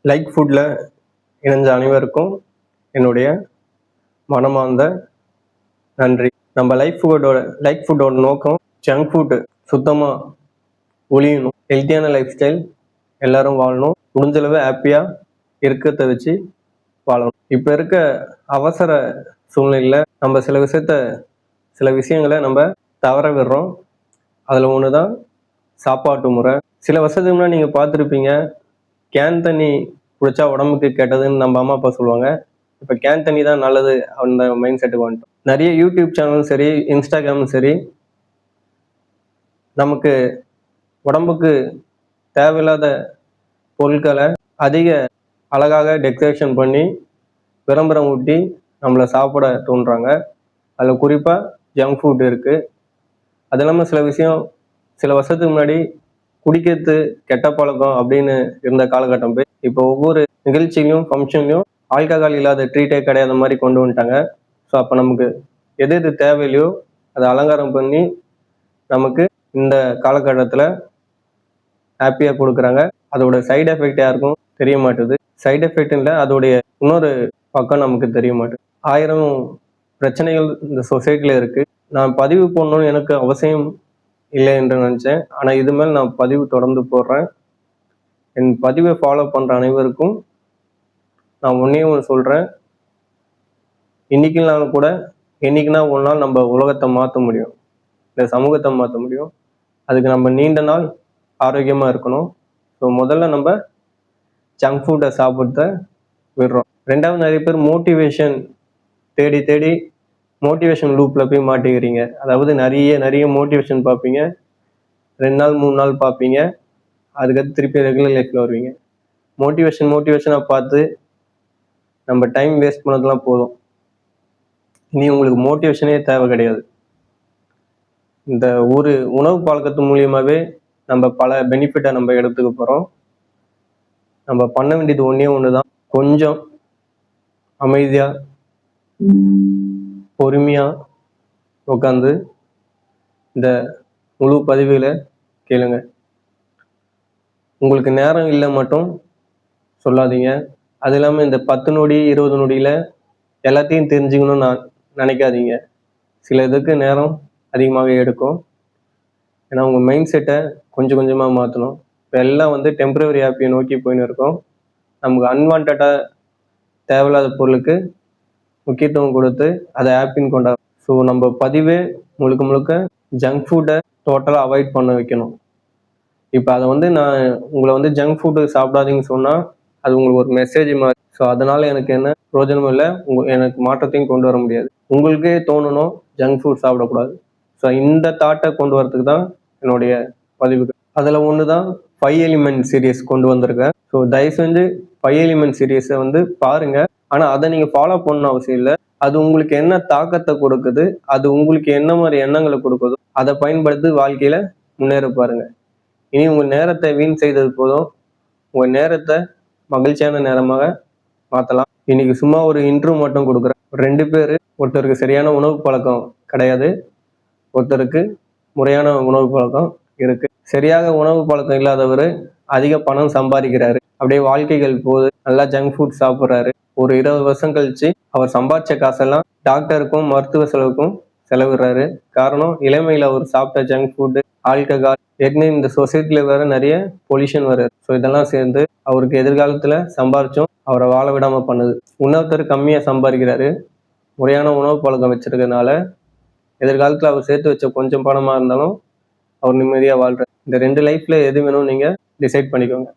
Like ஃபுட்டில் இணைஞ்ச அனைவருக்கும் என்னுடைய மனமார்ந்த நன்றி. நம்ம லைக் ஃபுட்டோட நோக்கம் ஜங்க் ஃபுட்டு சுத்தமாக ஒழியணும், ஹெல்த்தியான லைஃப் ஸ்டைல் எல்லாரும் வாழணும், முடிஞ்சளவு ஹாப்பியாக இருக்கிறத வச்சு வாழணும். இப்போ இருக்க அவசர சூழ்நிலையில் நம்ம சில விஷயங்களை நம்ம தவற விடுறோம். அதில் ஒன்று தான் சாப்பாட்டு முறை. சில வருஷத்துக்கு முன்னாடி நீங்கள் பார்த்துருப்பீங்க, கேன் தண்ணி குடிச்சா உடம்புக்கு கெட்டதுன்னு நம்ம அம்மா அப்பா சொல்லுவாங்க. இப்போ கேன் தண்ணி தான் நல்லது அந்த மைண்ட் செட்டுக்கு வந்துட்டோம். நிறைய யூடியூப் சேனலும் சரி, இன்ஸ்டாகிராமும் சரி, நமக்கு உடம்புக்கு தேவையில்லாத பொருட்களை அதிக அழகாக டெக்கரேஷன் பண்ணி விளம்பரம் ஊட்டி நம்மளை சாப்பிட தோன்றாங்க. அதில் குறிப்பாக ஜங்க் ஃபுட் இருக்குது. அது இல்லாமல் சில வருஷத்துக்கு முன்னாடி குடிக்கிறது கெட்ட பழக்கம் அப்படின்னு இருந்த காலகட்டம் போய் இப்போ ஒவ்வொரு நிகழ்ச்சியிலையும் ஃபங்க்ஷன்லையும் ஆல்கஹால் இல்லாத ட்ரீட்டே கிடையாத மாதிரி கொண்டு வந்துட்டாங்க. ஸோ அப்போ நமக்கு எது தேவையில்லையோ அதை அலங்காரம் பண்ணி நமக்கு இந்த காலகட்டத்தில் ஹாப்பியாக கொடுக்குறாங்க. அதோட சைடு எஃபெக்ட் யாருக்கும் தெரிய மாட்டுது. சைடு எஃபெக்ட் இல்லை, அதோடைய இன்னொரு பக்கம் நமக்கு தெரிய மாட்டுது. 1000 பிரச்சனைகள் இந்த சொசைட்டியில் இருக்குது. நான் பதிவு போடணும்னு எனக்கு அவசியம் இல்லை என்று நினச்சேன். ஆனால் இது மேல் நான் பதிவு தொடர்ந்து போடுறேன். என் பதிவை ஃபாலோ பண்ணுற அனைவருக்கும் நான் ஒன்றே ஒன்று சொல்கிறேன். இன்றைக்கினாலும் கூட என்றைக்குனா ஒரு நாள் நம்ம உலகத்தை மாற்ற முடியும், இந்த சமூகத்தை மாற்ற முடியும். அதுக்கு நம்ம நீண்ட நாள் ஆரோக்கியமாக இருக்கணும். ஸோ முதல்ல நம்ம ஜங்க் ஃபுட்டை சாப்பிட்றத விடுறோம். ரெண்டாவது, நிறைய பேர் மோட்டிவேஷன் தேடி மோட்டிவேஷன் லூப்பில் போய் மாட்டிக்கிறீங்க. அதாவது நிறைய மோட்டிவேஷன் பார்ப்பீங்க, 2 நாள் 3 நாள் பார்ப்பீங்க, அதுக்கடுத்து திருப்பி ரெகுலர் லைஃப்பில் வருவீங்க. மோட்டிவேஷனாக பார்த்து நம்ம டைம் வேஸ்ட் பண்ணதெல்லாம் போதும். இனி உங்களுக்கு மோட்டிவேஷனே தேவை கிடையாது. இந்த ஒரு உணவு பழக்கத்து மூலியமாகவே நம்ம பல பெனிஃபிட்டை நம்ம எடுத்துக்க போகிறோம். நம்ம பண்ண வேண்டியது ஒன்றே ஒன்று தான். கொஞ்சம் அமைதியாக பொறுமையாக உட்காந்து இந்த முழு பதிவுகளை கேளுங்க. உங்களுக்கு நேரம் இல்லை மட்டும் சொல்லாதீங்க. அது இல்லாமல் இந்த 10 நொடி 20 நொடியில் எல்லாத்தையும் தெரிஞ்சுக்கணும்னு நான் நினைக்காதீங்க. சில இதுக்கு நேரம் அதிகமாக எடுக்கும். ஏன்னா உங்கள் மைண்ட் செட்டை கொஞ்சம் கொஞ்சமாக மாற்றணும். இப்போ எல்லாம் டெம்பரவரி ஹாப்பியை நோக்கி போயின்னு இருக்கோம். நமக்கு அன்வான்டாக தேவையில்லாத பொருளுக்கு முக்கியத்துவம் கொடுத்து அதை ஹாப்பின்னு கொண்டாடும். ஸோ நம்ம பதிவே முழுக்க ஜங்க் ஃபுட்டை டோட்டலாக அவாய்ட் பண்ண வைக்கணும். இப்போ அதை நான் உங்களை ஜங்க் ஃபுட்டு சாப்பிடாதீங்கன்னு சொன்னால் அது உங்களுக்கு ஒரு மெசேஜ் மாதிரி. ஸோ அதனால் எனக்கு என்ன பிரயோஜனமும் இல்லை, எனக்கு மாற்றத்தையும் கொண்டு வர முடியாது. உங்களுக்கே தோணணும் ஜங்க் ஃபுட் சாப்பிடக்கூடாது. ஸோ இந்த தாட்டை கொண்டு வரதுக்கு தான் என்னுடைய பதிவுகள். அதில் ஒன்று தான் 5 எலிமெண்ட் சீரியஸ் கொண்டு வந்திருக்கேன். ஸோ தயவு செஞ்சு 5 எலிமெண்ட் சீரியஸை பாருங்கள். ஆனால் அதை நீங்கள் ஃபாலோ பண்ணணும் அவசியம் இல்லை. அது உங்களுக்கு என்ன தாக்கத்தை கொடுக்குது, அது உங்களுக்கு என்ன மாதிரி எண்ணங்களை கொடுக்குதோ அதை பயன்படுத்தி வாழ்க்கையில் முன்னேற பாருங்கள். இனி உங்கள் நேரத்தை வீண் செய்தது போதும். உங்கள் நேரத்தை மகிழ்ச்சியான நேரமாக மாற்றலாம். இன்னைக்கு சும்மா ஒரு இன்ட்ரூவ் மட்டும் கொடுக்குறேன். 2 பேர், ஒருத்தருக்கு சரியான உணவு பழக்கம் கிடையாது, ஒருத்தருக்கு முறையான உணவு பழக்கம் இருக்கு. சரியாக உணவு பழக்கம் இல்லாதவர் அதிக பணம் சம்பாதிக்கிறாரு, அப்படியே வாழ்க்கைகள் போது நல்லா ஜங்க் ஃபுட் சாப்பிட்றாரு. ஒரு 20 வருஷம் கழிச்சு அவர் சம்பாதிச்ச காசெல்லாம் டாக்டருக்கும் மருத்துவ செலவுக்கும் செலவிடுறாரு. காரணம், இளமையில் அவர் சாப்பிட்ட ஜங்க் ஃபுட்டு, ஆல்கஹால், ஏற்கனவே இந்த சொசைட்டியில் வேற நிறைய பொல்யூஷன் வருது. ஸோ இதெல்லாம் சேர்ந்து அவருக்கு எதிர்காலத்தில் சம்பாரிச்சும் அவரை வாழ விடாமல் பண்ணுது. இன்னொருத்தர் கம்மியாக சம்பாதிக்கிறாரு, முறையான உணவு பழக்கம் வச்சிருக்கனால எதிர்காலத்தில் அவர் சேர்த்து வச்ச கொஞ்சம் பணமாக இருந்தாலும் அவர் நிம்மதியாக வாழ்றாரு. இந்த 2 லைஃப்ல எது வேணும் நீங்கள் டிசைட் பண்ணிக்கோங்க.